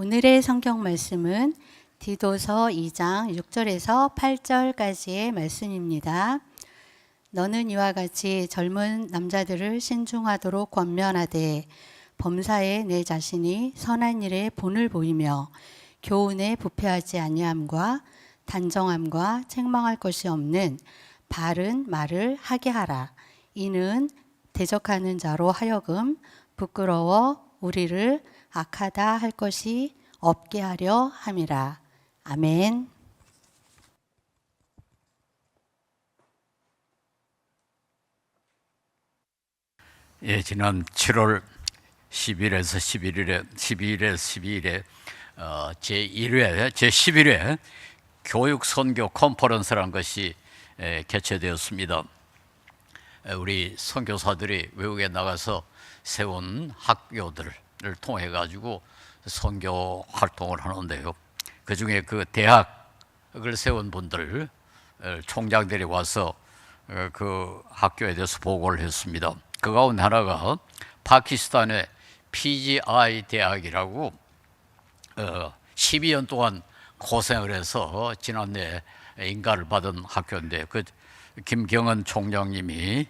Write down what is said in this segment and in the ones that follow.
오늘의 성경 말씀은 디도서 2장 6절에서 8절까지의 말씀입니다. 너는 이와 같이 젊은 남자들을 신중하도록 권면하되 범사에 내 자신이 선한 일에 본을 보이며 교훈에 부패하지 아니함과 단정함과 책망할 것이 없는 바른 말을 하게 하라. 이는 대적하는 자로 하여금 부끄러워 우리를 악하다 할 것이 없게 하려 함이라. 아멘. 예, 지난 7월 10일에서 12일에 제1회, 제11회 교육 선교 컨퍼런스라는 것이 개최되었습니다. 우리 선교사들이 외국에 나가서 세운 학교들을 통해 가지고 선교 활동을 하는데요. 그 중에 그 대학을 세운 분들 총장들이 와서 그 학교에 대해서 보고를 했습니다. 그 가운데 하나가 파키스탄의 PGI 대학이라고 12년 동안 고생을 해서 지난해 인가를 받은 학교인데 그 김경은 총장님이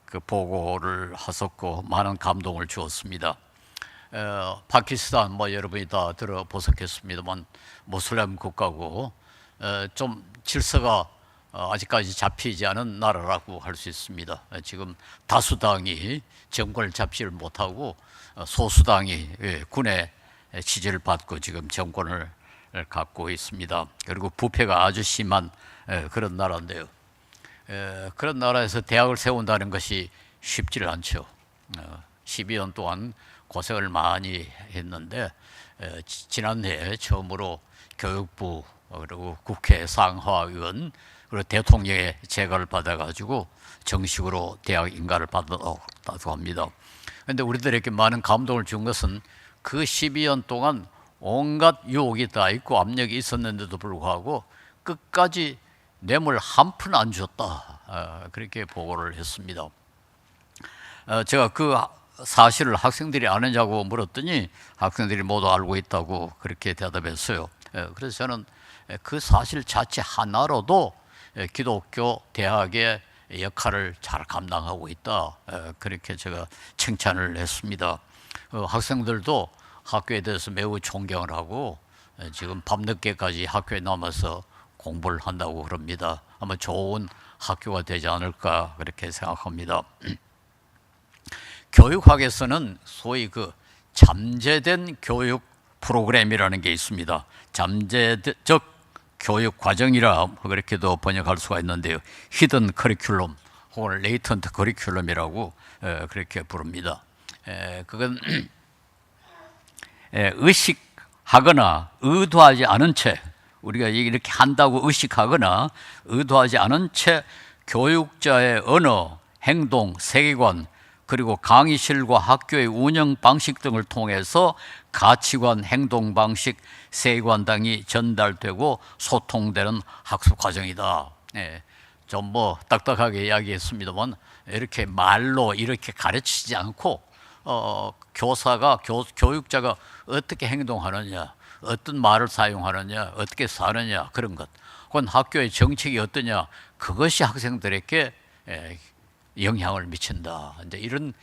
그 보고를 하셨고 많은 감동을 주었습니다. 파키스탄 여러분이 다 들어보셨겠습니다만 모슬렘 국가고 좀 질서가 아직까지 잡히지 않은 나라라고 할 수 있습니다. 지금 다수당이 정권을 잡지를 못하고 소수당이 군의 지지를 받고 지금 정권을 갖고 있습니다. 그리고 부패가 아주 심한 그런 나라인데요. 그런 나라에서 대학을 세운다는 것이 쉽지를 않죠. 12년 동안 고생을 많이 했는데 지난해 처음으로 교육부 그리고 국회 상하의원 그리고 대통령의 재가를 받아가지고 정식으로 대학 인가를 받았다고 합니다. 그런데 우리들에게 많은 감동을 준 것은 그 12년 동안 온갖 유혹이 다 있고 압력이 있었는데도 불구하고 끝까지 뇌물 한 푼 안 줬다. 그렇게 보고를 했습니다. 제가 그 사실을 학생들이 아느냐고 물었더니 학생들이 모두 알고 있다고 그렇게 대답했어요. 그래서 저는 그 사실 자체 하나로도 기독교 대학의 역할을 잘 감당하고 있다. 그렇게 제가 칭찬을 했습니다. 학생들도 학교에 대해서 매우 존경을 하고 지금 밤늦게까지 학교에 남아서 공부를 한다고 그럽니다. 아마 좋은 학교가 되지 않을까 그렇게 생각합니다. 교육학에서는 소위 그 잠재된 교육 프로그램이라는 게 있습니다. 잠재적 교육 과정이라 그렇게도 번역할 수가 있는데요. 히든 커리큘럼 혹은 레이턴트 커리큘럼이라고 그렇게 부릅니다. 그건 의식하거나 의도하지 않은 채 우리가 이렇게 한다고 의식하거나 의도하지 않은 채 교육자의 언어, 행동, 세계관 그리고 강의실과 학교의 운영 방식 등을 통해서 가치관, 행동 방식, 세계관 등이 전달되고 소통되는 학습 과정이다. 좀 딱딱하게 이야기했습니다만 이렇게 말로 이렇게 가르치지 않고 교육자가 어떻게 행동하느냐, 어떤 말을 사용하느냐, 어떻게 사느냐 그런 것. 혹은 학교의 정책이 어떠냐 그것이 학생들에게 영향을 미친다. 이제 이런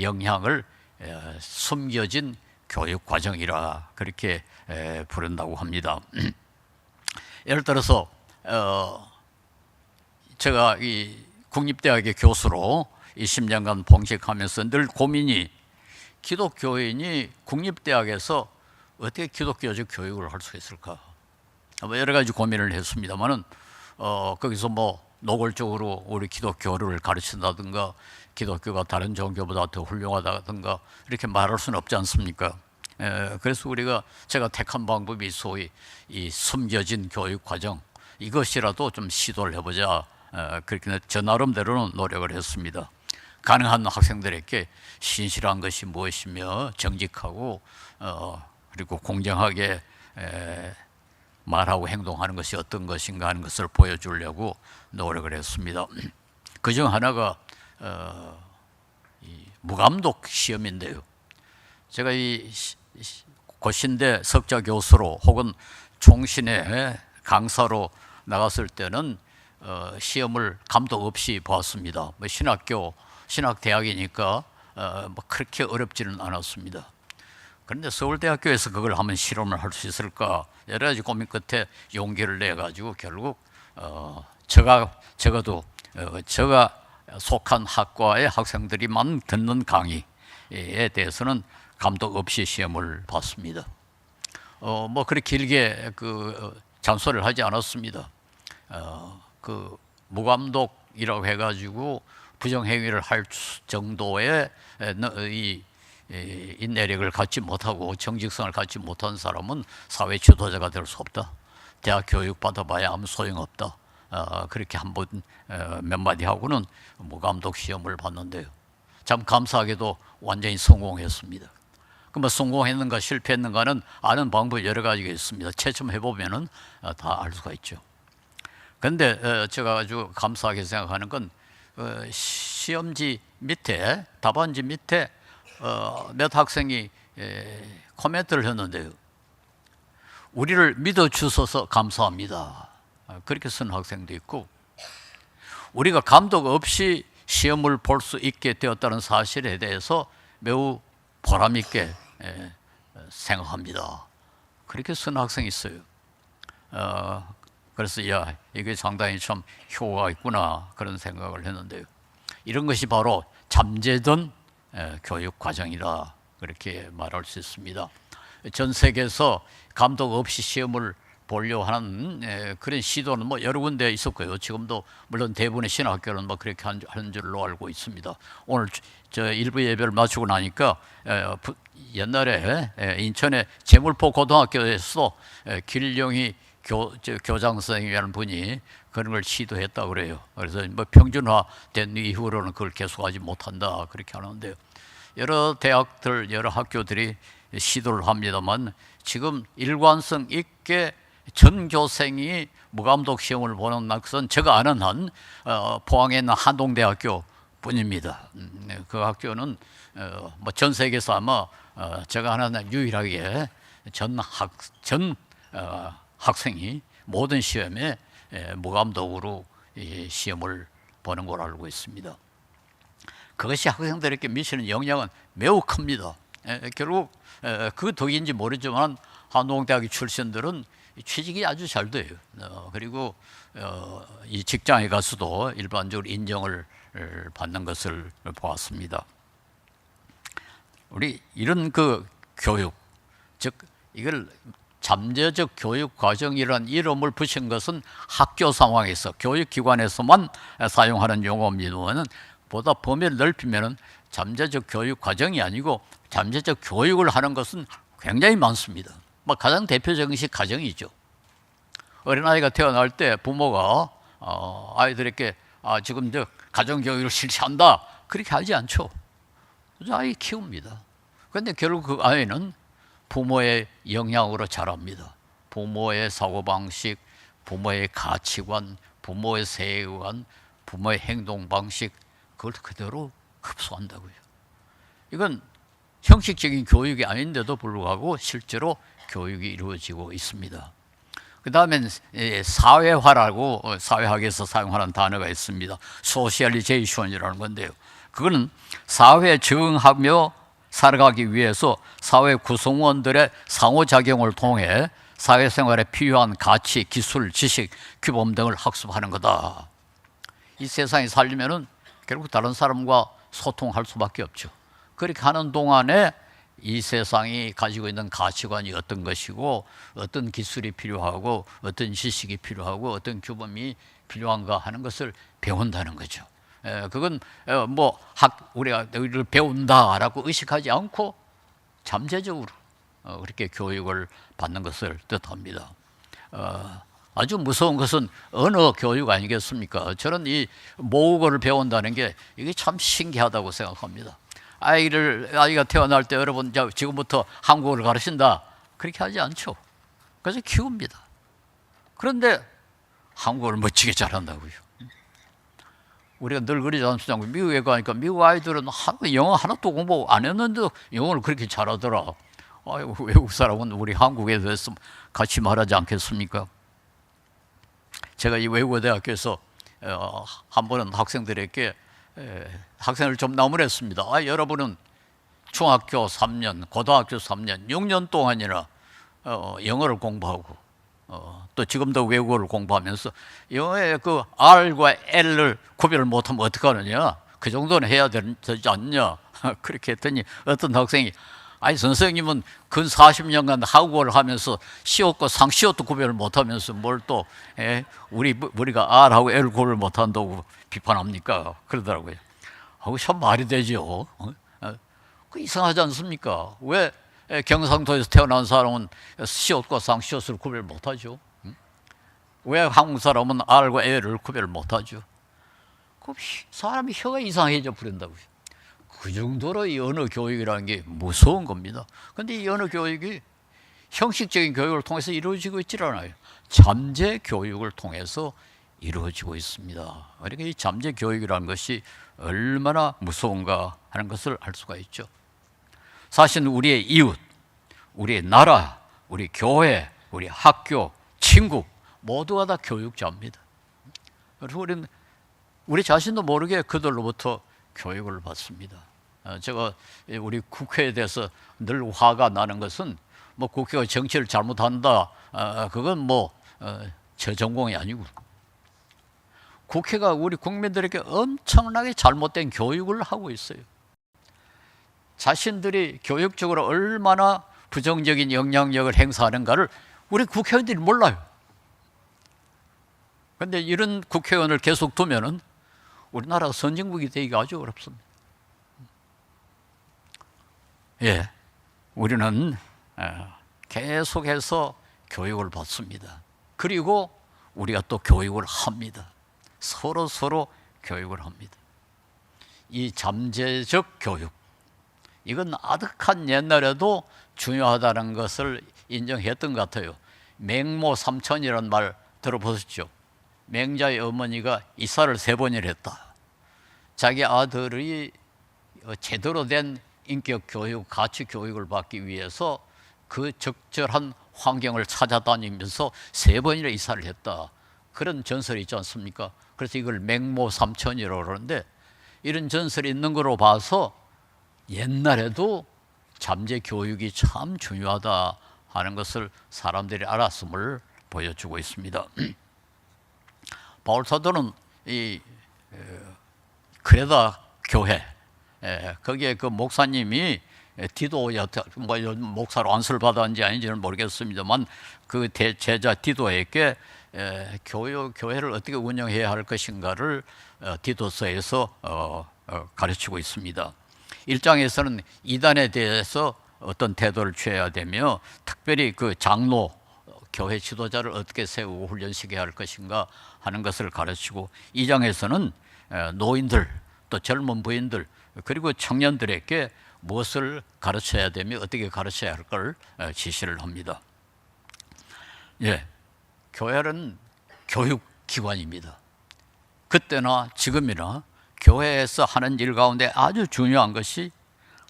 영향을 숨겨진 교육 과정이라 그렇게 부른다고 합니다. 예를 들어서 제가 이 국립대학의 교수로 20년간 봉직하면서 늘 고민이 기독교인이 국립대학에서 어떻게 기독교적 교육을 할 수 있을까? 여러 가지 고민을 했습니다만은 거기서 노골적으로 우리 기독교를 가르친다든가 기독교가 다른 종교보다 더 훌륭하다든가 이렇게 말할 수는 없지 않습니까? 그래서 제가 택한 방법이 소위 이 숨겨진 교육 과정 이것이라도 좀 시도를 해보자. 그렇게 저 나름대로는 노력을 했습니다. 가능한 학생들에게 신실한 것이 무엇이며 정직하고 그리고 공정하게 말하고 행동하는 것이 어떤 것인가 하는 것을 보여주려고 노력을 했습니다. 그중 하나가 이 무감독 시험인데요. 제가 이 고신대 석좌 교수로 혹은 총신의 강사로 나갔을 때는 시험을 감독 없이 보았습니다. 뭐 신학대학이니까 뭐 그렇게 어렵지는 않았습니다. 그런데 서울대학교에서 그걸 하면 실험을 할 수 있을까 여러 가지 고민 끝에 용기를 내 가지고 결국 적어도 제가 속한 학과의 학생들이만 듣는 강의에 대해서는 감독 없이 시험을 봤습니다. 뭐 그렇게 길게 잔소리를 하지 않았습니다. 무감독이라고 해가지고 부정행위를 할 정도의 이 인내력을 갖지 못하고 정직성을 갖지 못한 사람은 사회 지도자가 될 수 없다. 대학 교육 받아봐야 아무 소용없다. 그렇게 한번 몇 마디 하고는 무감독 시험을 봤는데요. 참 감사하게도 완전히 성공했습니다. 그럼 성공했는가 실패했는가는 아는 방법이 여러 가지가 있습니다. 채점해보면 다 알 수가 있죠. 그런데 제가 아주 감사하게 생각하는 건 시험지 밑에 답안지 밑에 몇 학생이 코멘트를 했는데요. 우리를 믿어주셔서 감사합니다. 그렇게 쓴 학생도 있고 우리가 감독 없이 시험을 볼 수 있게 되었다는 사실에 대해서 매우 보람 있게 생각합니다. 그렇게 쓴 학생이 있어요. 그래서 이게 상당히 참 효과가 있구나 그런 생각을 했는데요. 이런 것이 바로 잠재된 교육 과정이다 그렇게 말할 수 있습니다. 전 세계에서 감독 없이 시험을 보려고 하는 그런 시도는 뭐 여러 군데 있었고요. 지금도 물론 대부분의 신학교는 뭐 그렇게 하는 줄로 알고 있습니다. 오늘 저 일부 예배를 마치고 나니까 옛날에 인천의 제물포 고등학교에서 길령이 교장 선생님이라는 분이 그런 걸 시도했다고 그래요. 그래서 뭐 평준화된 이후로는 그걸 계속하지 못한다 그렇게 하는데요. 여러 대학들, 여러 학교들이 시도를 합니다만 지금 일관성 있게 전교생이 무감독 시험을 보는 것은 제가 아는 한 포항에 있는 한동대학교 뿐입니다. 그 학교는 뭐 전 세계에서 아마 제가 아는 유일하게 전 학생이 모든 시험에 무감독으로 시험을 보는 걸로 알고 있습니다. 그것이 학생들에게 미치는 영향은 매우 큽니다. 결국 그 덕인지 모르지만 한동대학 출신들은 취직이 아주 잘 돼요. 그리고 이 직장에 가서도 일반적으로 인정을 받는 것을 보았습니다. 우리 이런 교육, 즉 이걸 잠재적 교육 과정이라는 이름을 붙인 것은 학교 상황에서 교육기관에서만 사용하는 용어입니다만 보다 범위를 넓히면 잠재적 교육 과정이 아니고 잠재적 교육을 하는 것은 굉장히 많습니다. 뭐 가장 대표적인 것이 가정이죠. 어린아이가 태어날 때 부모가 아이들에게 지금 가정교육을 실시한다 그렇게 하지 않죠. 아이 키웁니다. 그런데 결국 그 아이는 부모의 영향으로 자랍니다. 부모의 사고방식, 부모의 가치관, 부모의 세계관, 부모의 행동방식 그걸 그대로 흡수한다고요. 이건 형식적인 교육이 아닌데도 불구하고 실제로 교육이 이루어지고 있습니다. 그 다음엔 사회화라고 사회학에서 사용하는 단어가 있습니다. 소셜리제이션이라는 건데요. 그거는 사회에 적응하며 살아가기 위해서 사회 구성원들의 상호작용을 통해 사회생활에 필요한 가치, 기술, 지식, 규범 등을 학습하는 거다. 이 세상에 살려면은 결국 다른 사람과 소통할 수밖에 없죠. 그렇게 하는 동안에 이 세상이 가지고 있는 가치관이 어떤 것이고 어떤 기술이 필요하고 어떤 지식이 필요하고 어떤 규범이 필요한가 하는 것을 배운다는 거죠. 그건 우리가 이를 배운다라고 의식하지 않고 잠재적으로 그렇게 교육을 받는 것을 뜻합니다. 아주 무서운 것은 언어 교육 아니겠습니까? 저는 이 모국어를 배운다는 게 이게 참 신기하다고 생각합니다. 아이가 태어날 때 여러분 지금부터 한국어를 가르친다 그렇게 하지 않죠. 그래서 키웁니다. 그런데 한국어를 멋지게 잘한다고요. 우리가 늘 그러지 않습니까? 미국에 가니까 미국 아이들은 영어 하나도 공부 안 했는데도 영어를 그렇게 잘하더라. 외국 사람은 우리 한국에 대해서 같이 말하지 않겠습니까? 제가 이 외국어대학교에서 한 번은 학생들에게 학생을 좀 나무랬습니다. 여러분은 중학교 3년, 고등학교 3년, 6년 동안이나 영어를 공부하고 또 지금도 외국어를 공부하면서 영어의 그 R과 L을 구별을 못하면 어떡하느냐? 그 정도는 해야 되지 않냐? 그렇게 했더니 어떤 학생이 선생님은 근 40년간 한국어를 하면서 시옷과 상시옷도 구별을 못하면서 뭘 또 우리가 R하고 L 구별을 못한다고 비판합니까? 그러더라고요. 참 말이 되죠. 그 이상하지 않습니까? 왜 경상도에서 태어난 사람은 시옷과 상시옷을 구별 못하죠? 왜 한국 사람은 R과 L을 구별 못하죠? 사람이 혀가 이상해져 버린다고요. 그 정도로 이 언어 교육이라는 게 무서운 겁니다. 그런데 이 언어 교육이 형식적인 교육을 통해서 이루어지고 있질 않아요. 잠재 교육을 통해서 이루어지고 있습니다. 그러니까 이 잠재 교육이라는 것이 얼마나 무서운가 하는 것을 알 수가 있죠. 사실 우리의 이웃, 우리의 나라, 우리 교회, 우리 학교, 친구 모두가 다 교육자입니다. 그래서 우리 자신도 모르게 그들로부터 교육을 받습니다. 제가 우리 국회에 대해서 늘 화가 나는 것은 국회가 정치를 잘못한다, 그건 저 전공이 아니고 국회가 우리 국민들에게 엄청나게 잘못된 교육을 하고 있어요. 자신들이 교육적으로 얼마나 부정적인 영향력을 행사하는가를 우리 국회의원들이 몰라요. 그런데 이런 국회의원을 계속 두면은 우리나라가 선진국이 되기가 아주 어렵습니다. 우리는 계속해서 교육을 받습니다. 그리고 우리가 또 교육을 합니다. 서로 교육을 합니다. 이 잠재적 교육, 이건 아득한 옛날에도 중요하다는 것을 인정했던 것 같아요. 맹모삼천이라는 말 들어보셨죠? 맹자의 어머니가 이사를 3번이나 했다. 자기 아들이 제대로 된 인격 교육, 가치 교육을 받기 위해서 그 적절한 환경을 찾아다니면서 3번이나 이사를 했다. 그런 전설이 있지 않습니까? 그래서 이걸 맹모삼천이라고 그러는데, 이런 전설이 있는 거로 봐서 옛날에도 잠재 교육이 참 중요하다 하는 것을 사람들이 알았음을 보여주고 있습니다. 바울 사도는 이 크레다 교회, 거기에 그 목사님이 디도 목사로 안수를 받았는지 아닌지는 모르겠습니다만 그 제자 디도에게 교회를 어떻게 운영해야 할 것인가를 디도서에서 가르치고 있습니다. 1장에서는 이단에 대해서 어떤 태도를 취해야 되며, 특별히 그 장로, 교회 지도자를 어떻게 세우고 훈련시켜야 할 것인가 하는 것을 가르치고, 2장에서는 노인들, 또 젊은 부인들, 그리고 청년들에게 무엇을 가르쳐야 되며 어떻게 가르쳐야 할 걸 지시를 합니다. 교회는 교육기관입니다. 그때나 지금이나 교회에서 하는 일 가운데 아주 중요한 것이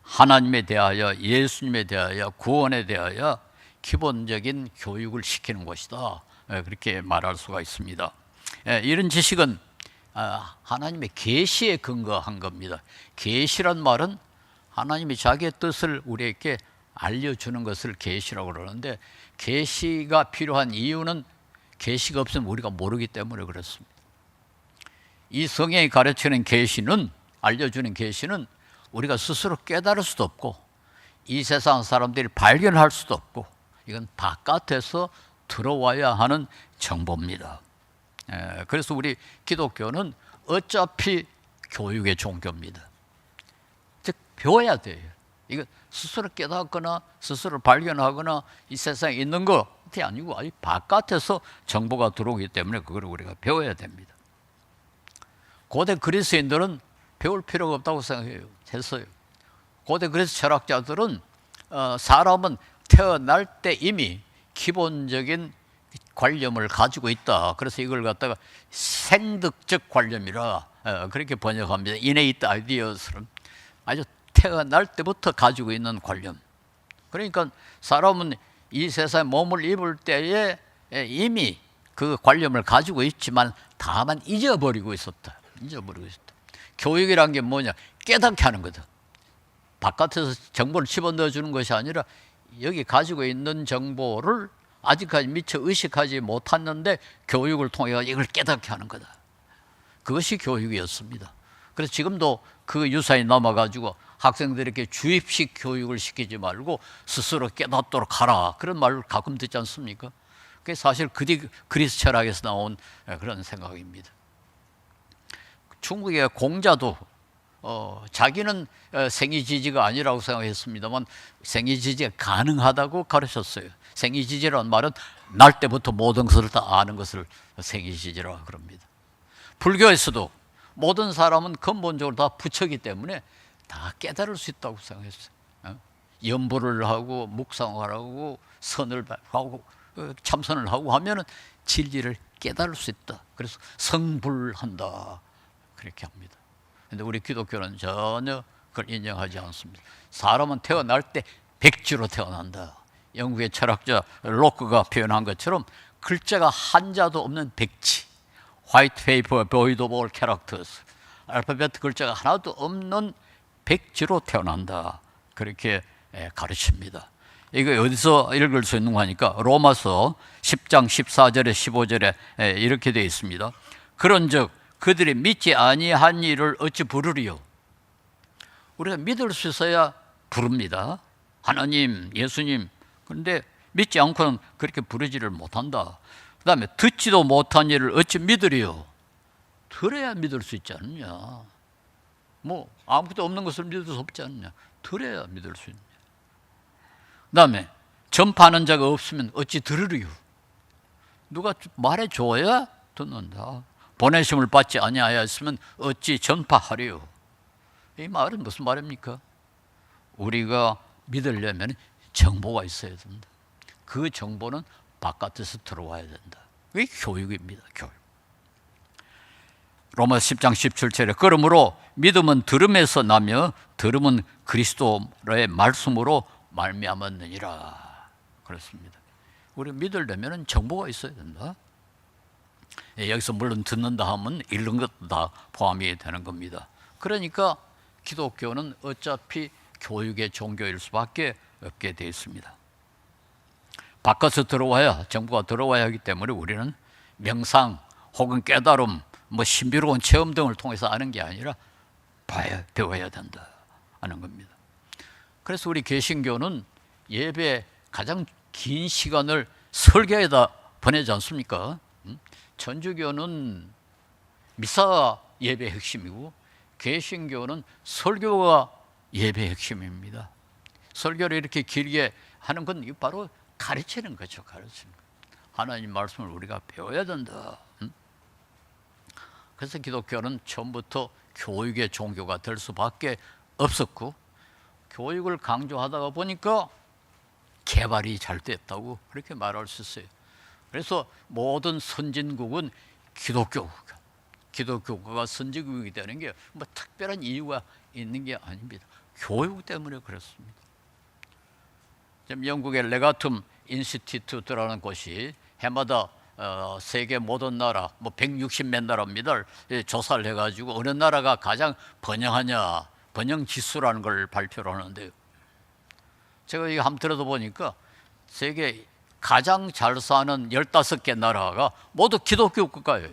하나님에 대하여, 예수님에 대하여, 구원에 대하여 기본적인 교육을 시키는 것이다. 그렇게 말할 수가 있습니다. 이런 지식은 하나님의 계시에 근거한 겁니다. 계시란 말은 하나님이 자기의 뜻을 우리에게 알려주는 것을 계시라고 그러는데, 계시가 필요한 이유는 계시가 없으면 우리가 모르기 때문에 그렇습니다. 이 성경이 가르치는 계시는, 알려주는 계시는 우리가 스스로 깨달을 수도 없고 이 세상 사람들이 발견할 수도 없고, 이건 바깥에서 들어와야 하는 정보입니다. 그래서 우리 기독교는 어차피 교육의 종교입니다. 즉 배워야 돼요. 이거 스스로 깨닫거나 스스로 발견하거나 이 세상에 있는 것이 아니고 아주 바깥에서 정보가 들어오기 때문에 그걸 우리가 배워야 됩니다. 고대 그리스인들은 배울 필요가 없다고 생각했어요. 고대 그리스 철학자들은 사람은 태어날 때 이미 기본적인 관념을 가지고 있다. 그래서 이걸 갖다가 생득적 관념이라 그렇게 번역합니다. innate ideas처럼 아주 태어날 때부터 가지고 있는 관념. 그러니까 사람은 이 세상에 몸을 입을 때에 이미 그 관념을 가지고 있지만 다만 잊어버리고 있었다. 잊어버리고 있었다. 교육이란 게 뭐냐? 깨닫게 하는 거다. 바깥에서 정보를 집어넣어 주는 것이 아니라 여기 가지고 있는 정보를 아직까지 미처 의식하지 못했는데 교육을 통해 이걸 깨닫게 하는 거다. 그것이 교육이었습니다. 그래서 지금도 그 유산이 남아가지고 학생들에게 주입식 교육을 시키지 말고 스스로 깨닫도록 하라, 그런 말을 가끔 듣지 않습니까? 그게 사실 그리스 철학에서 나온 그런 생각입니다. 중국의 공자도 자기는 생이지지가 아니라고 생각했습니다만 생이지지가 가능하다고 가르쳤어요. 생이지지라는 말은 날 때부터 모든 것을 다 아는 것을 생이지지라고 그럽니다. 불교에서도 모든 사람은 근본적으로 다 부처이기 때문에 다 깨달을 수 있다고 생각했어요. 염불을 하고 묵상을 하고 선을 하고 참선을 하고 하면은 진리를 깨달을 수 있다. 그래서 성불한다, 그렇게 합니다. 그런데 우리 기독교는 전혀 그걸 인정하지 않습니다. 사람은 태어날 때 백지로 태어난다. 영국의 철학자 로크가 표현한 것처럼 글자가 한자도 없는 백지, 화이트 페이퍼 보이드 오브 올 캐릭터스, 알파벳 글자가 하나도 없는 백지로 태어난다, 그렇게 가르칩니다. 이거 어디서 읽을 수 있는 거 하니까 로마서 10장 14절에 15절에 이렇게 되어 있습니다. 그런즉 그들이 믿지 아니한 일을 어찌 부르리요? 우리가 믿을 수 있어야 부릅니다. 하나님, 예수님. 그런데 믿지 않고는 그렇게 부르지를 못한다. 그 다음에 듣지도 못한 일을 어찌 믿으리요? 들어야 믿을 수 있지 않느냐. 뭐 아무것도 없는 것을 믿을 수 없지 않느냐. 들어야 믿을 수 있느냐. 그 다음에 전파하는 자가 없으면 어찌 들으리요? 누가 말해줘야 듣는다. 보내심을 받지 아니하였으면 어찌 전파하리요? 이 말은 무슨 말입니까? 우리가 믿으려면 정보가 있어야 된다. 그 정보는 바깥에서 들어와야 된다. 그게 교육입니다. 교육. 로마서 10장 17절에 그러므로 믿음은 들음에서 나며 들음은 그리스도의 말씀으로 말미암았느니라, 그렇습니다. 우리 믿으려면 정보가 있어야 된다. 여기서 물론 듣는다 하면 읽는 것도 다 포함이 되는 겁니다. 그러니까 기독교는 어차피 교육의 종교일 수밖에 없게 되어 있습니다. 바깥에서 들어와야, 정보가 들어와야 하기 때문에 우리는 명상 혹은 깨달음, 뭐 신비로운 체험 등을 통해서 아는 게 아니라 배워야 된다 하는 겁니다. 그래서 우리 개신교는 예배 가장 긴 시간을 설교에다 보내지 않습니까? 천주교는 미사가 예배의 핵심이고 개신교는 설교가 예배의 핵심입니다. 설교를 이렇게 길게 하는 건 바로 가르치는 거죠. 가르치는 거. 하나님 말씀을 우리가 배워야 된다. 그래서 기독교는 처음부터 교육의 종교가 될 수밖에 없었고, 교육을 강조하다가 보니까 개발이 잘 됐다고 그렇게 말할 수 있어요. 그래서 모든 선진국은 기독교가 선진국이 되는 게 뭐 특별한 이유가 있는 게 아닙니다. 교육 때문에 그렇습니다. 지금 영국의 레가툼 인스티튜트라는 곳이 해마다 세계 모든 나라, 뭐 160몇 나라입니다. 조사를 해가지고 어느 나라가 가장 번영하냐, 번영 지수라는 걸 발표를 하는데요. 제가 이거 한번 들어보니까 세계 가장 잘 사는 15개 나라가 모두 기독교 국가예요.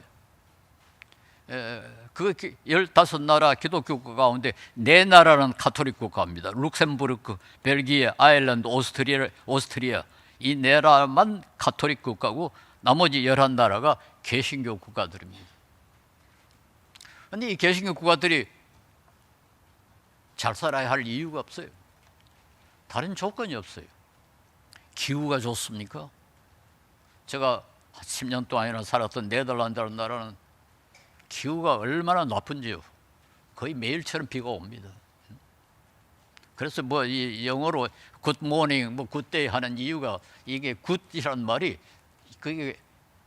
그 15나라 기독교 국가 가운데 4나라는 가톨릭 국가입니다. 룩셈부르크, 벨기에, 아일랜드, 오스트리아 이 4나라만 가톨릭 국가고 나머지 11나라가 개신교 국가들입니다. 그런데 이 개신교 국가들이 잘 살아야 할 이유가 없어요. 다른 조건이 없어요. 기후가 좋습니까? 제가 10년 동안이나 살았던 네덜란드라는 나라는 기후가 얼마나 나쁜지요. 거의 매일처럼 비가 옵니다. 그래서 뭐 이 영어로 good morning, 뭐 good day 하는 이유가 이게 good이라는 말이 그게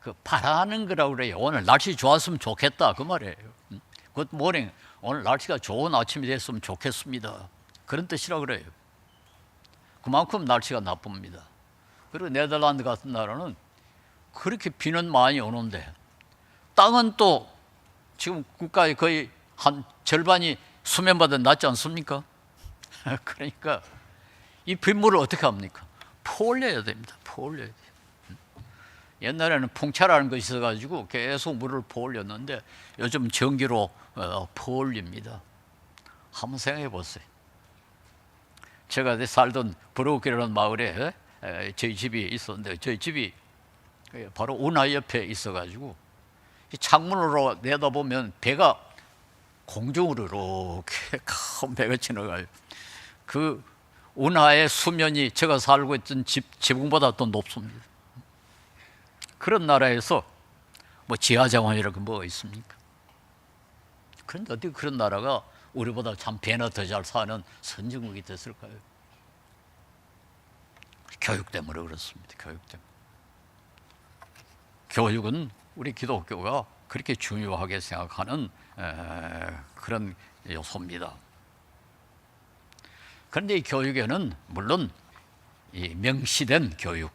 그 바라는 거라고 그래요. 오늘 날씨 좋았으면 좋겠다 그 말이에요. good morning, 오늘 날씨가 좋은 아침이 됐으면 좋겠습니다. 그런 뜻이라고 그래요. 그만큼 날씨가 나쁩니다. 그리고 네덜란드 같은 나라는 그렇게 비는 많이 오는데 땅은 또 지금 국가의 거의 한 절반이 수면보다 낮지 않습니까? 그러니까 이 빗물을 어떻게 합니까? 퍼올려야 됩니다. 퍼올려야 돼요. 옛날에는 풍차라는 것이 있어가지고 계속 물을 퍼올렸는데 요즘 전기로 퍼올립니다. 한번 생각해 보세요. 제가 살던 브로우키라는 마을에 저희 집이 있었는데 저희 집이 바로 운하 옆에 있어가지고 창문으로 내다보면 배가 공중으로 이렇게 큰 배가 지나가요. 그 운하의 수면이 제가 살고 있던 지붕보다 더 높습니다. 그런 나라에서 뭐 지하자원이라는 게 뭐가 있습니까? 그런데 어떻게 그런 나라가 우리보다 참 배나 더 잘 사는 선진국이 됐을까요? 교육 때문에 그렇습니다. 교육 때문에. 교육은 우리 기독교가 그렇게 중요하게 생각하는 그런 요소입니다. 그런데 이 교육에는 물론 이 명시된 교육,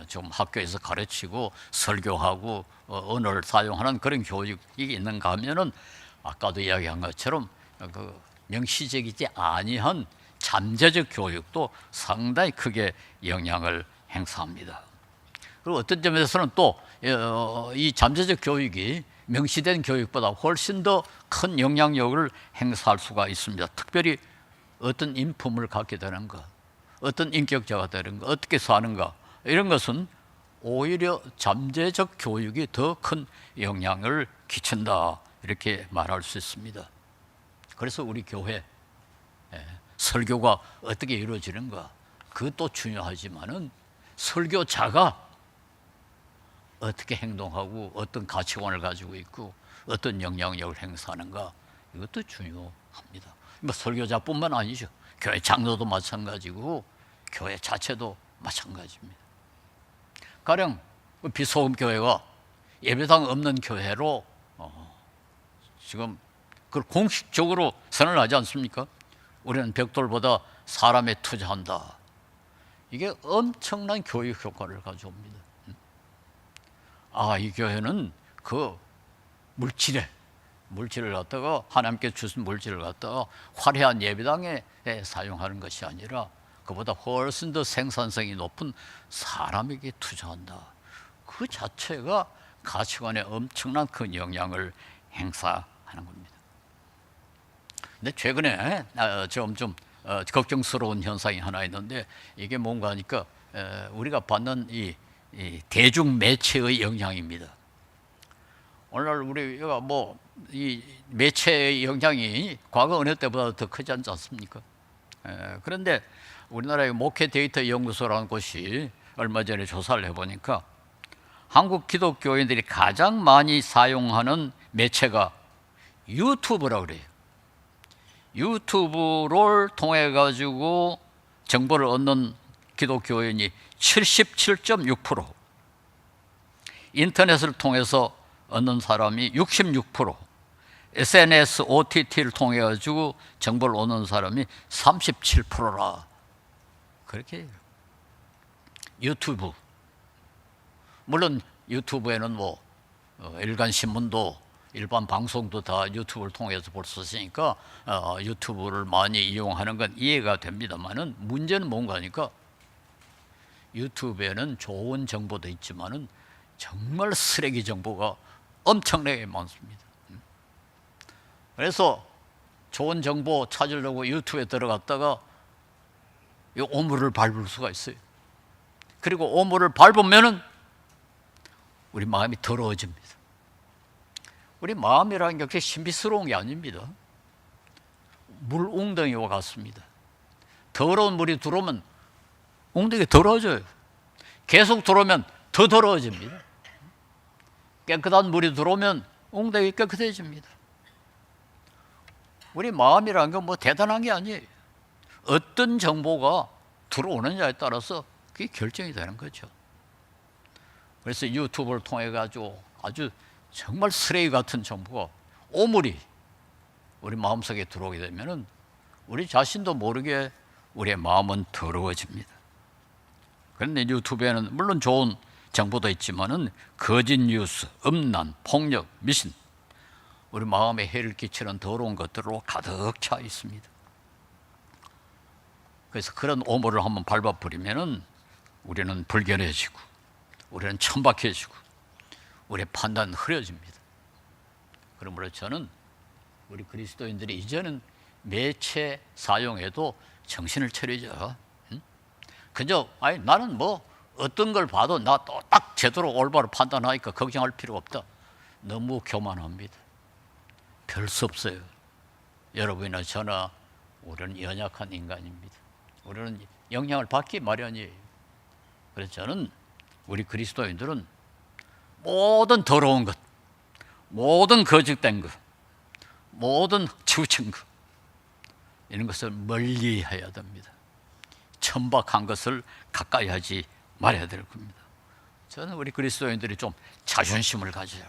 좀 학교에서 가르치고 설교하고 언어를 사용하는 그런 교육이 있는가 하면은 아까도 이야기한 것처럼 그 명시적이지 아니한 잠재적 교육도 상당히 크게 영향을 행사합니다. 그리고 어떤 점에서는 또 이 잠재적 교육이 명시된 교육보다 훨씬 더 큰 영향력을 행사할 수가 있습니다. 특별히 어떤 인품을 갖게 되는가, 어떤 인격자가 되는가, 어떻게 사는가, 이런 것은 오히려 잠재적 교육이 더 큰 영향을 끼친다, 이렇게 말할 수 있습니다. 그래서 우리 교회 설교가 어떻게 이루어지는가, 그것도 중요하지만은 설교자가 어떻게 행동하고 어떤 가치관을 가지고 있고 어떤 영향력을 행사하는가, 이것도 중요합니다. 뭐 설교자뿐만 아니죠. 교회 장로도 마찬가지고 교회 자체도 마찬가지입니다. 가령 비소금 교회가 예배당 없는 교회로 지금 그걸 공식적으로 선언을 하지 않습니까? 우리는 벽돌보다 사람에 투자한다. 이게 엄청난 교육 효과를 가져옵니다. 이 교회는 그 물질을 갖다가 하나님께 주신 물질을 갖다가 화려한 예배당에 사용하는 것이 아니라 그보다 훨씬 더 생산성이 높은 사람에게 투자한다. 그 자체가 가치관에 엄청난 큰 영향을 행사하는 겁니다. 근데 최근에 좀 걱정스러운 현상이 하나 있는데, 이게 뭔가 하니까 우리가 받는 이 대중 매체의 영향입니다. 오늘날 우리가 이 매체의 영향이 과거 어느 때보다 더 크지 않지 않습니까? 그런데 우리나라의 목회 데이터 연구소라는 곳이 얼마 전에 조사를 해보니까 한국 기독교인들이 가장 많이 사용하는 매체가 유튜브라고 그래요. 유튜브를 통해 가지고 정보를 얻는 기독교인이 77.6%, 인터넷을 통해서 얻는 사람이 66%, SNS, OTT를 통해 가지고 정보를 얻는 사람이 37%라. 그렇게 해요. 유튜브. 물론 유튜브에는 일간 신문도 일반 방송도 다 유튜브를 통해서 볼 수 있으니까 유튜브를 많이 이용하는 건 이해가 됩니다만은, 문제는 뭔가 하니까 유튜브에는 좋은 정보도 있지만은 정말 쓰레기 정보가 엄청나게 많습니다. 그래서 좋은 정보 찾으려고 유튜브에 들어갔다가 이 오물을 밟을 수가 있어요. 그리고 오물을 밟으면은 우리 마음이 더러워집니다. 우리 마음이라는 게 그렇게 신비스러운 게 아닙니다. 물 웅덩이와 같습니다. 더러운 물이 들어오면 웅덩이가 더러워져요. 계속 들어오면 더 더러워집니다. 깨끗한 물이 들어오면 웅덩이 깨끗해집니다. 우리 마음이라는 건 대단한 게 아니에요. 어떤 정보가 들어오느냐에 따라서 그게 결정이 되는 거죠. 그래서 유튜브를 통해 가지고 아주 정말 쓰레기 같은 정보가, 오물이 우리 마음속에 들어오게 되면은 우리 자신도 모르게 우리의 마음은 더러워집니다. 그런데 유튜브에는 물론 좋은 정보도 있지만은 거짓 뉴스, 음란, 폭력, 미신, 우리 마음에 해를 끼치는 더러운 것들로 가득 차 있습니다. 그래서 그런 오물을 한번 밟아버리면은 우리는 불결해지고, 우리는 천박해지고, 우리의 판단은 흐려집니다. 그러므로 저는 우리 그리스도인들이 이제는 매체 사용에도 정신을 차리죠. 그저 아니 나는 뭐 어떤 걸 봐도 나 딱 제대로 올바로 판단하니까 걱정할 필요가 없다. 너무 교만합니다. 별 수 없어요. 여러분이나 저나 우리는 연약한 인간입니다. 우리는 영향을 받기 마련이에요. 그래서 저는 우리 그리스도인들은 모든 더러운 것, 모든 거짓된 것, 모든 치우친 것, 이런 것을 멀리해야 됩니다. 천박한 것을 가까이 하지 말아야 될 겁니다. 저는 우리 그리스도인들이 좀 자존심을 가져야,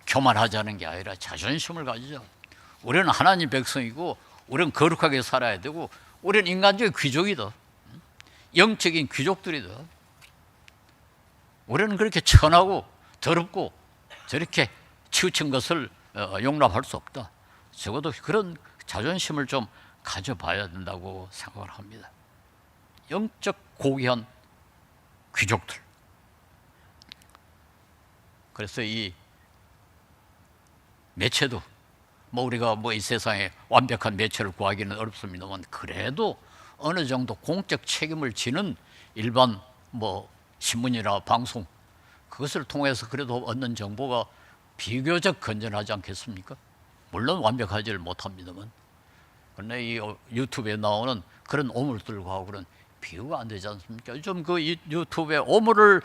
교만하자는 게 아니라 자존심을 가지자. 우리는 하나님 백성이고, 우리는 거룩하게 살아야 되고, 우리는 인간적인 귀족이다. 영적인 귀족들이다. 우리는 그렇게 천하고 더럽고 저렇게 치우친 것을 용납할 수 없다. 적어도 그런 자존심을 좀 가져봐야 된다고 생각을 합니다. 영적 고귀한 귀족들. 그래서 이 매체도 뭐 우리가 뭐 이 세상에 완벽한 매체를 구하기는 어렵습니다만, 그래도 어느 정도 공적 책임을 지는 일반 뭐 신문이나 방송, 그것을 통해서 그래도 얻는 정보가 비교적 건전하지 않겠습니까? 물론 완벽하지를 못합니다만. 그런데 이 유튜브에 나오는 그런 오물들과 그런 비교가 안 되지 않습니까? 요즘 그 유튜브에 오물을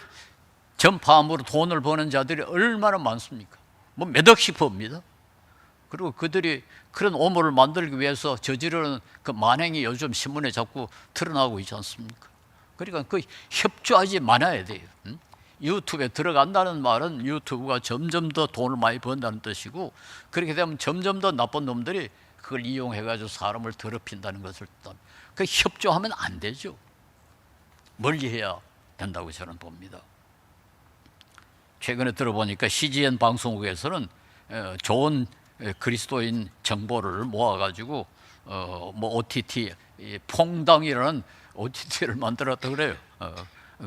전파함으로 돈을 버는 자들이 얼마나 많습니까? 뭐 몇 억씩 법니다. 그리고 그들이 그런 오물을 만들기 위해서 저지르는 그 만행이 요즘 신문에 자꾸 드러나고 있지 않습니까? 그러니까 그 협조하지 말아야 돼요. 유튜브에 들어간다는 말은 유튜브가 점점 더 돈을 많이 번다는 뜻이고, 그렇게 되면 점점 더 나쁜 놈들이 그걸 이용해가지고 사람을 더럽힌다는 것을 뜻합니다. 그 협조하면 안 되죠. 멀리해야 된다고 저는 봅니다. 최근에 들어보니까 CGN 방송국에서는 좋은 그리스도인 정보를 모아가지고 뭐 OTT 퐁당이라는 OTT를 만들었다 그래요.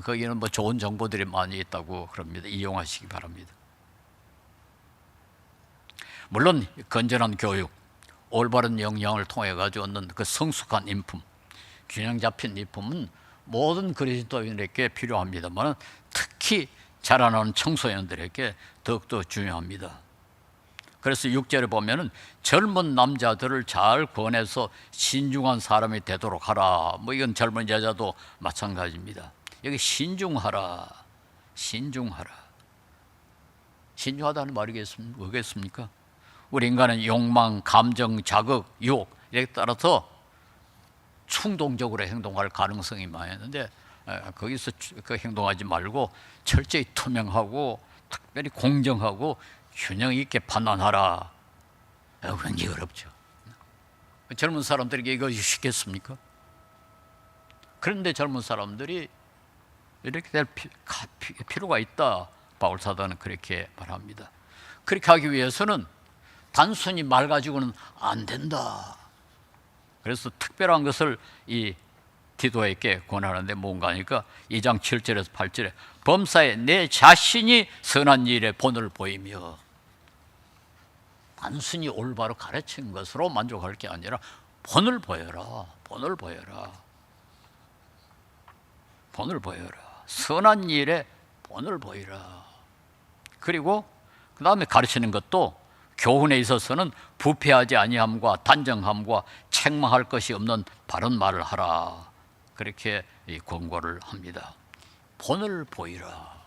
거기는 뭐 좋은 정보들이 많이 있다고 그럽니다. 이용하시기 바랍니다. 물론 건전한 교육, 올바른 영향을 통해 가지고 얻는 그 성숙한 인품, 균형 잡힌 인품은 모든 그리스도인에게 필요합니다만, 특히 자라나는 청소년들에게 더욱더 중요합니다. 그래서 6절에 보면은 젊은 남자들을 잘 권해서 신중한 사람이 되도록 하라. 뭐 이건 젊은 여자도 마찬가지입니다. 여기 신중하라, 신중하라. 신중하다는 말이 뭐겠습니까? 우리 인간은 욕망, 감정, 자극, 유혹 이에 따라서 충동적으로 행동할 가능성이 많이 있는데, 거기서 그 행동하지 말고 철저히 투명하고 특별히 공정하고 균형 있게 판단하라. 굉장히 어렵죠. 젊은 사람들에게 이것이 쉽겠습니까? 그런데 젊은 사람들이 이렇게 될 필요가 있다. 바울 사도는 그렇게 말합니다. 그렇게 하기 위해서는 단순히 말 가지고는 안 된다. 그래서 특별한 것을 이 디도에게 권하는데 뭔가 하니까 2장 7절에서 8절에 범사에 내 자신이 선한 일에 본을 보이며, 단순히 올바로 가르친 것으로 만족할 게 아니라 본을 보여라, 본을 보여라, 본을 보여라. 선한 일에 본을 보이라. 그리고 그 다음에 가르치는 것도 교훈에 있어서는 부패하지 아니함과 단정함과 책망할 것이 없는 바른 말을 하라. 그렇게 권고를 합니다. 본을 보이라.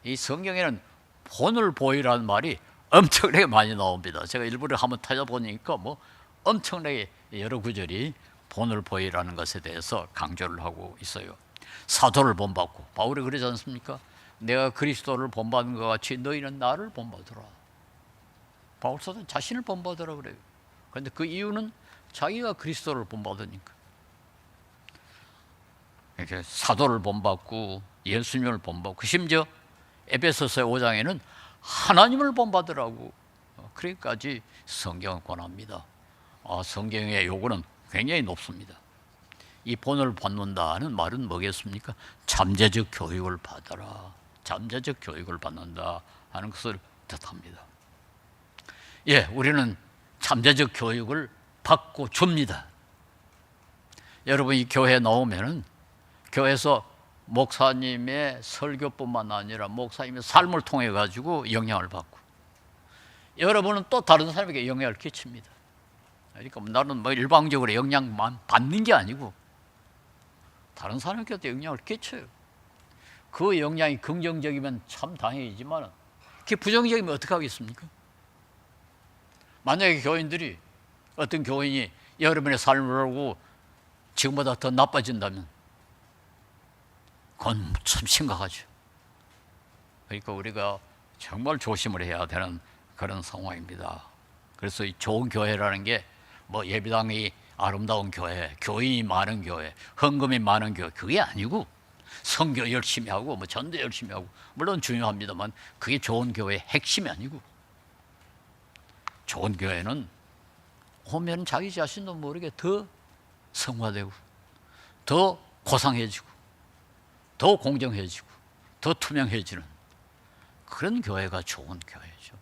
이 성경에는 본을 보이라는 말이 엄청나게 많이 나옵니다. 제가 일부러 한번 찾아보니까 뭐 엄청나게 여러 구절이 본을 보이라는 것에 대해서 강조를 하고 있어요. 사도를 본받고, 바울이 그러지 않습니까? 내가 그리스도를 본받은 것 같이 너희는 나를 본받으라. 바울 사도는 자신을 본받으라 그래요. 그런데 그 이유는 자기가 그리스도를 본받으니까. 이렇게 사도를 본받고 예수님을 본받고 심지어 에베소서 5장에는 하나님을 본받으라고 그렇게까지 성경은 권합니다. 성경의 요구는 굉장히 높습니다. 이 본을 받는다는 말은 뭐겠습니까? 잠재적 교육을 받아라. 잠재적 교육을 받는다 하는 것을 뜻합니다. 예, 우리는 잠재적 교육을 받고 줍니다. 여러분, 이 교회에 나오면은 교회에서 목사님의 설교뿐만 아니라 목사님의 삶을 통해 가지고 영향을 받고, 여러분은 또 다른 사람에게 영향을 끼칩니다. 그러니까 나는 뭐 일방적으로 영향만 받는 게 아니고 다른 사람에게도 영향을 끼쳐요. 그 영향이 긍정적이면 참 다행이지만 그게 부정적이면 어떻게 하겠습니까? 만약에 교인들이, 어떤 교인이 여러분의 삶을 보고 지금보다 더 나빠진다면 그건 참 심각하죠. 그러니까 우리가 정말 조심을 해야 되는 그런 상황입니다. 그래서 이 좋은 교회라는 게 뭐 예배당이 아름다운 교회, 교인이 많은 교회, 헌금이 많은 교회, 그게 아니고 선교 열심히 하고 뭐 전도 열심히 하고, 물론 중요합니다만 그게 좋은 교회의 핵심이 아니고, 좋은 교회는 오면 자기 자신도 모르게 더 성화되고 더 고상해지고 더 공정해지고 더 투명해지는 그런 교회가 좋은 교회죠.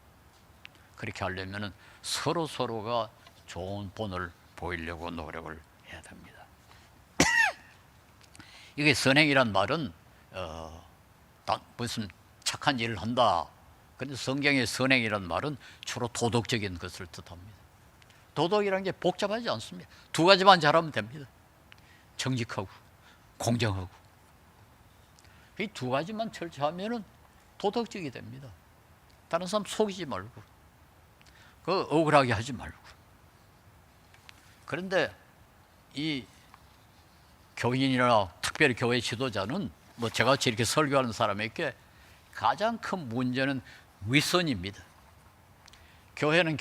그렇게 하려면 서로가 좋은 본을 보이려고 노력을 해야 됩니다. 이게 선행이란 말은 무슨 착한 일을 한다. 그런데 성경의 선행이란 말은 주로 도덕적인 것을 뜻합니다. 도덕이라는 게 복잡하지 않습니다. 두 가지만 잘하면 됩니다. 정직하고 공정하고. 이 두 가지만 철저하면 도덕적이 됩니다. 다른 사람 속이지 말고, 그 억울하게 하지 말고. 그런데 이 교인이나 특별히 교회 지도자는 뭐 저같이 이렇게 설교하는 사람에게 가장 큰 문제는 위선입니다. 교회는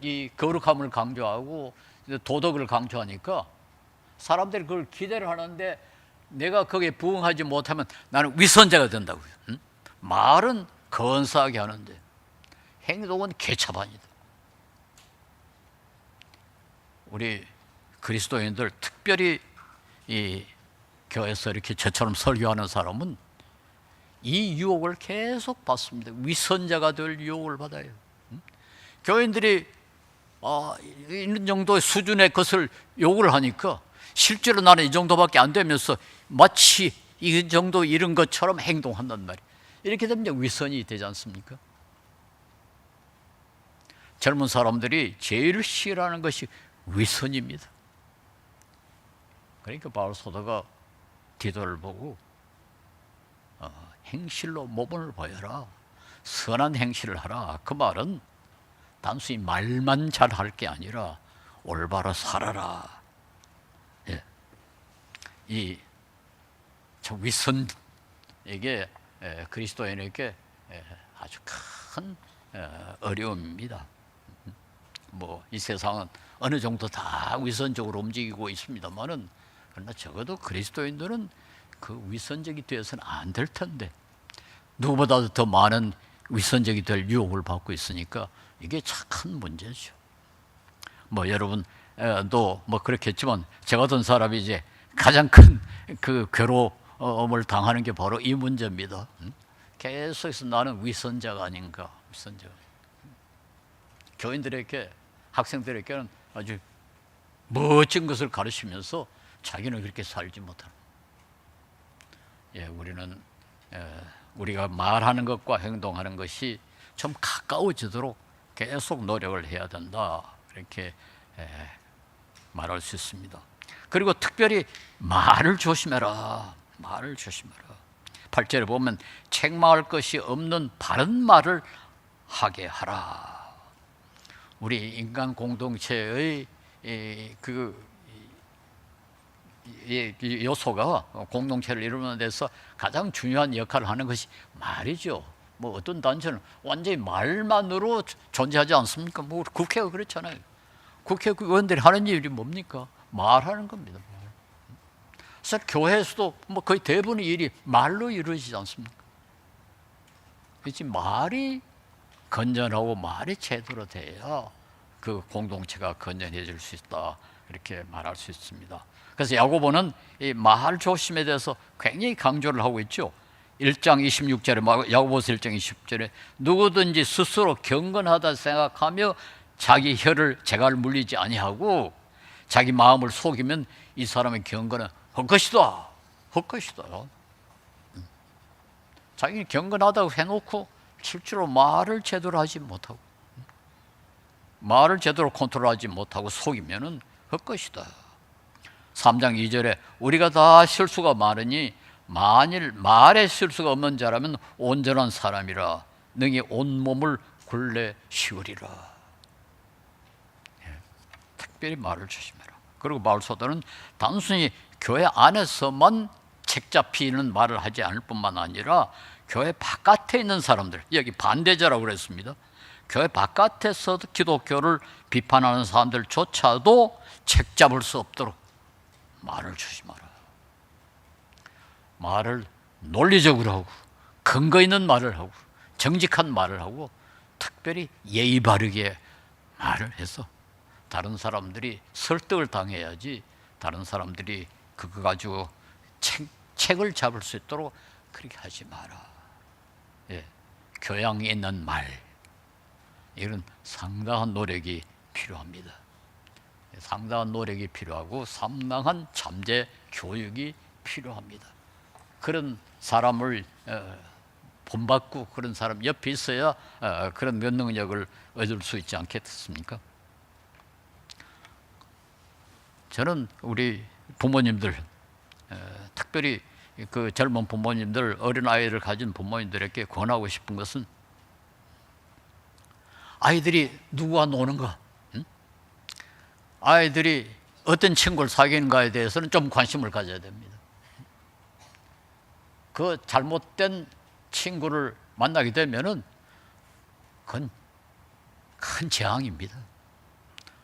이 거룩함을 강조하고 도덕을 강조하니까 사람들이 그걸 기대를 하는데 내가 거기에 부응하지 못하면 나는 위선자가 된다고요. 응? 말은 건사하게 하는데 행동은 개차반이다. 우리 그리스도인들, 특별히 이 교회에서 이렇게 저처럼 설교하는 사람은 이 유혹을 계속 받습니다. 위선자가 될 유혹을 받아요. 교인들이 이런 정도의 수준의 것을 요구를 하니까 실제로 나는 이 정도밖에 안 되면서 마치 이 정도 이런 것처럼 행동한단 말이에요. 이렇게 되면 위선이 되지 않습니까? 젊은 사람들이 제일 싫어하는 것이 위선입니다. 그러니까 바울 사도가 디도를 보고 행실로 모범을 보여라, 선한 행실을 하라. 그 말은 단순히 말만 잘할 게 아니라 올바로 살아라. 예. 이 위선에게 그리스도인에게 아주 큰 어려움입니다. 뭐 이 세상은 어느 정도 다 위선적으로 움직이고 있습니다만은, 그러나 적어도 그리스도인들은 그 위선적이 되어서는 안 될 텐데 누구보다도 더 많은 위선적이 될 유혹을 받고 있으니까 이게 참 큰 문제죠. 뭐 여러분도 뭐 그렇겠지만 저 같은 사람이 이제 가장 큰 그 괴로움을 당하는 게 바로 이 문제입니다. 계속해서 나는 위선자가 아닌가, 위선자. 교인들에게, 학생들에게는 아주 멋진 것을 가르치면서 자기는 그렇게 살지 못하는. 예, 우리는 우리가 말하는 것과 행동하는 것이 좀 가까워지도록 계속 노력을 해야 된다. 이렇게 말할 수 있습니다. 그리고 특별히 말을 조심해라. 말을 조심해라. 8절에 보면 책망할 것이 없는 바른 말을 하게 하라. 우리 인간 공동체의 요소가 공동체를 이루는 데서 가장 중요한 역할을 하는 것이 말이죠. 뭐 어떤 단체는 완전히 말만으로 존재하지 않습니까? 뭐 국회가 그렇잖아요. 국회의원들이 하는 일이 뭡니까? 말하는 겁니다. 그래서 교회에서도 뭐 거의 대부분의 일이 말로 이루어지지 않습니까? 그렇지, 말이 건전하고 말이 제대로 돼야 그 공동체가 건전해질 수 있다, 이렇게 말할 수 있습니다. 그래서 야고보는 이 말 조심에 대해서 굉장히 강조를 하고 있죠. 1장 26절에, 야고보서 1장 20절에 누구든지 스스로 경건하다 생각하며 자기 혀를 재갈 물리지 아니하고 자기 마음을 속이면 이 사람의 경건은 헛것이다, 헛것이다. 자기는 경건하다고 해놓고 실제로 말을 제대로 하지 못하고, 말을 제대로 컨트롤하지 못하고 속이면은 헛것이다. 3장 2절에 우리가 다 실수가 많으니 만일 말에 실수가 없는 자라면 온전한 사람이라 능히 온몸을 굴레 씌우리라. 특별히 말을 조심해라. 그리고 바울사도는 단순히 교회 안에서만 책 잡히는 말을 하지 않을 뿐만 아니라 교회 바깥에 있는 사람들, 여기 반대자라고 그랬습니다. 교회 바깥에서도 기독교를 비판하는 사람들조차도 책 잡을 수 없도록 말을 조심하라. 말을 논리적으로 하고 근거 있는 말을 하고 정직한 말을 하고 특별히 예의 바르게 말을 해서 다른 사람들이 설득을 당해야지, 다른 사람들이 그거 가지고 책을 잡을 수 있도록 그렇게 하지 마라. 예, 교양이 있는 말, 이런 상당한 노력이 필요합니다. 상당한 노력이 필요하고 상당한 잠재 교육이 필요합니다. 그런 사람을 본받고 그런 사람 옆에 있어야 그런 면능력을 얻을 수 있지 않겠습니까? 저는 우리 부모님들, 특별히 그 젊은 부모님들, 어린 아이를 가진 부모님들에게 권하고 싶은 것은 아이들이 누구와 노는가, 아이들이 어떤 친구를 사귀는가에 대해서는 좀 관심을 가져야 됩니다. 그 잘못된 친구를 만나게 되면은 그건 큰 재앙입니다.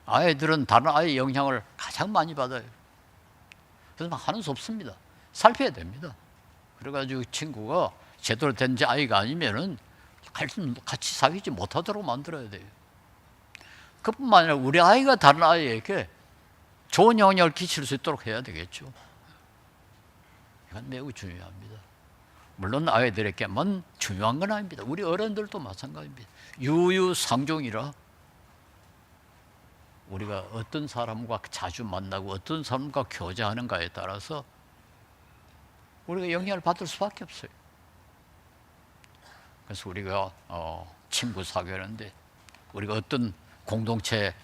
아이들은 다른 아이의 영향을 가장 많이 받아요. 그래서 하는 수 없습니다. 살펴야 됩니다. 그래가지고 친구가 제대로 된 아이가 아니면은 같이 사귀지 못하도록 만들어야 돼요. 그뿐만 아니라 우리 아이가 다른 아이에게 좋은 영향을 끼칠 수 있도록 해야 되겠죠. 이건 매우 중요합니다. 물론 아이들에게만 중요한 건 아닙니다. 우리 어른들도 마찬가지입니다. 유유상종이라 우리가 어떤 사람과 자주 만나고 어떤 사람과 교제하는가에 따라서 우리가 영향을 받을 수밖에 없어요. 그래서 우리가 친구 사귀는데 우리가 어떤 공동체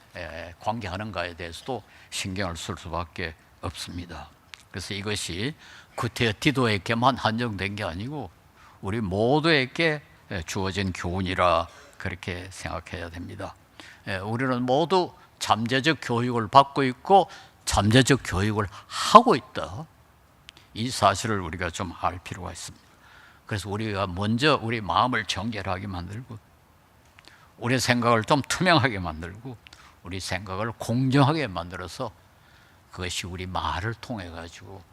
관계하는가에 대해서도 신경을 쓸 수밖에 없습니다. 그래서 이것이 구테여 디도에게만 한정된 게 아니고 우리 모두에게 주어진 교훈이라 그렇게 생각해야 됩니다. 우리는 모두 잠재적 교육을 받고 있고 잠재적 교육을 하고 있다. 이 사실을 우리가 좀 알 필요가 있습니다. 그래서 우리가 먼저 우리 마음을 정결하게 만들고 우리 생각을 좀 투명하게 만들고 우리 생각을 공정하게 만들어서 그것이 우리 말을 통해 가지고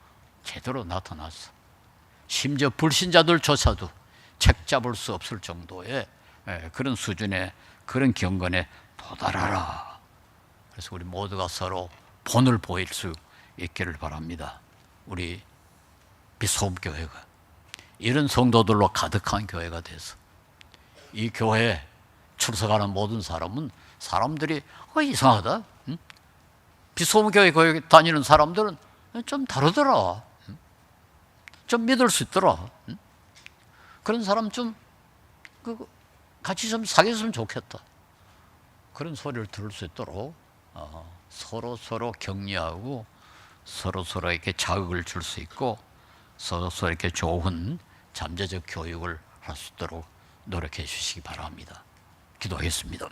제대로 나타났어. 심지어 불신자들조차도 책 잡을 수 없을 정도의 그런 수준의 그런 경건에 도달하라. 그래서 우리 모두가 서로 본을 보일 수 있기를 바랍니다. 우리 비소음교회가 이런 성도들로 가득한 교회가 돼서 이 교회에 출석하는 모든 사람은 사람들이 이상하다. 비소음교회 다니는 사람들은 좀 다르더라. 좀 믿을 수 있더라. 그런 사람 좀 같이 좀 사귀었으면 좋겠다. 그런 소리를 들을 수 있도록 서로 격려하고 서로에게 자극을 줄 수 있고 서로에게 좋은 잠재적 교육을 할 수 있도록 노력해 주시기 바랍니다. 기도하겠습니다.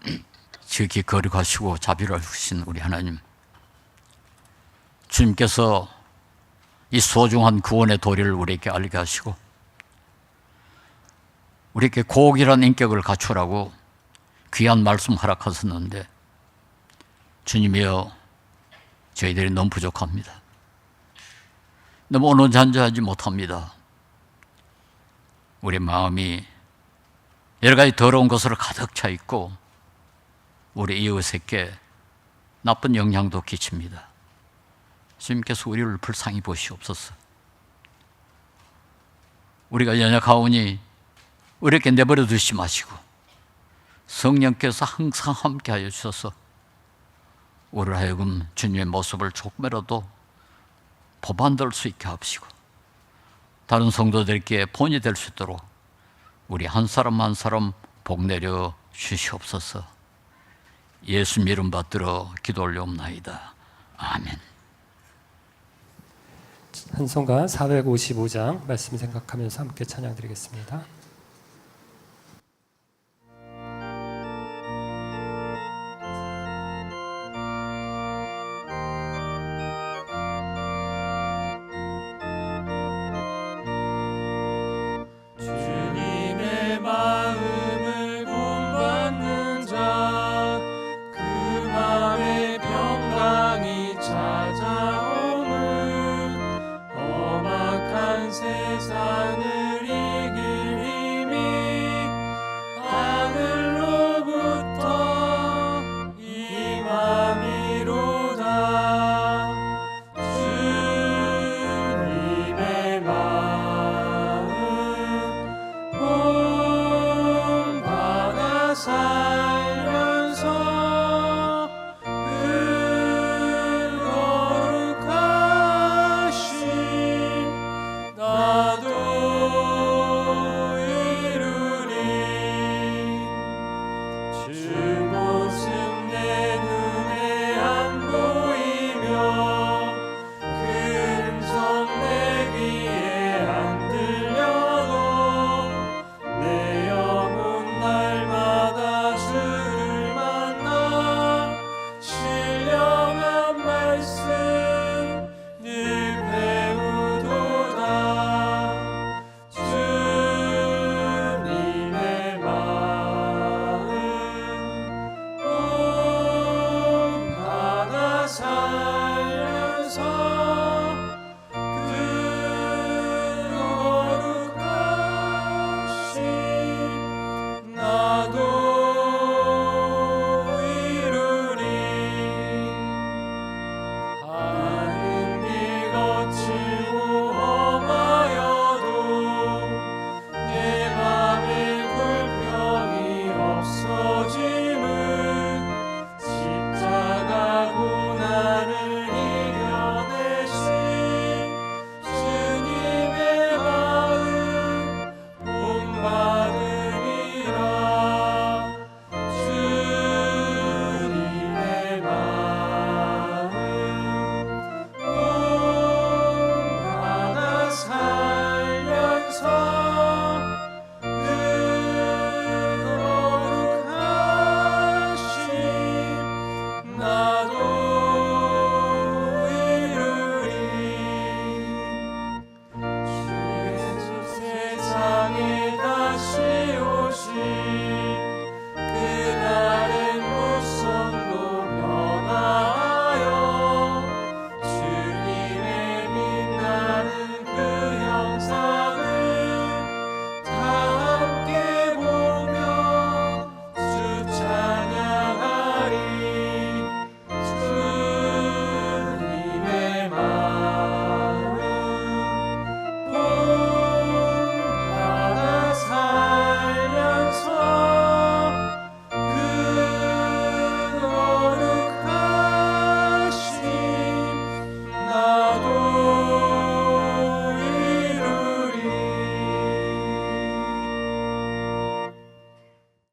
지극히 거룩하시고 자비로우신 우리 하나님, 주님께서 이 소중한 구원의 도리를 우리에게 알게 하시고 우리에게 고귀한 인격을 갖추라고 귀한 말씀 허락하셨는데 주님이여, 저희들이 너무 부족합니다. 너무 온전하지 못합니다. 우리 마음이 여러 가지 더러운 것으로 가득 차 있고 우리 이웃에게 나쁜 영향도 끼칩니다. 주님께서 우리를 불쌍히 보시옵소서. 우리가 연약하오니 우리에게 내버려 두지 마시고 성령께서 항상 함께하여 주셔서 우리를 하여금 주님의 모습을 조금이라도 보완될 수 있게 하시고 다른 성도들에게 본이 될 수 있도록 우리 한 사람 한 사람 복 내려 주시옵소서. 예수 이름 받들어 기도 올려옵나이다. 아멘. 찬송가 455장 말씀 생각하면서 함께 찬양 드리겠습니다.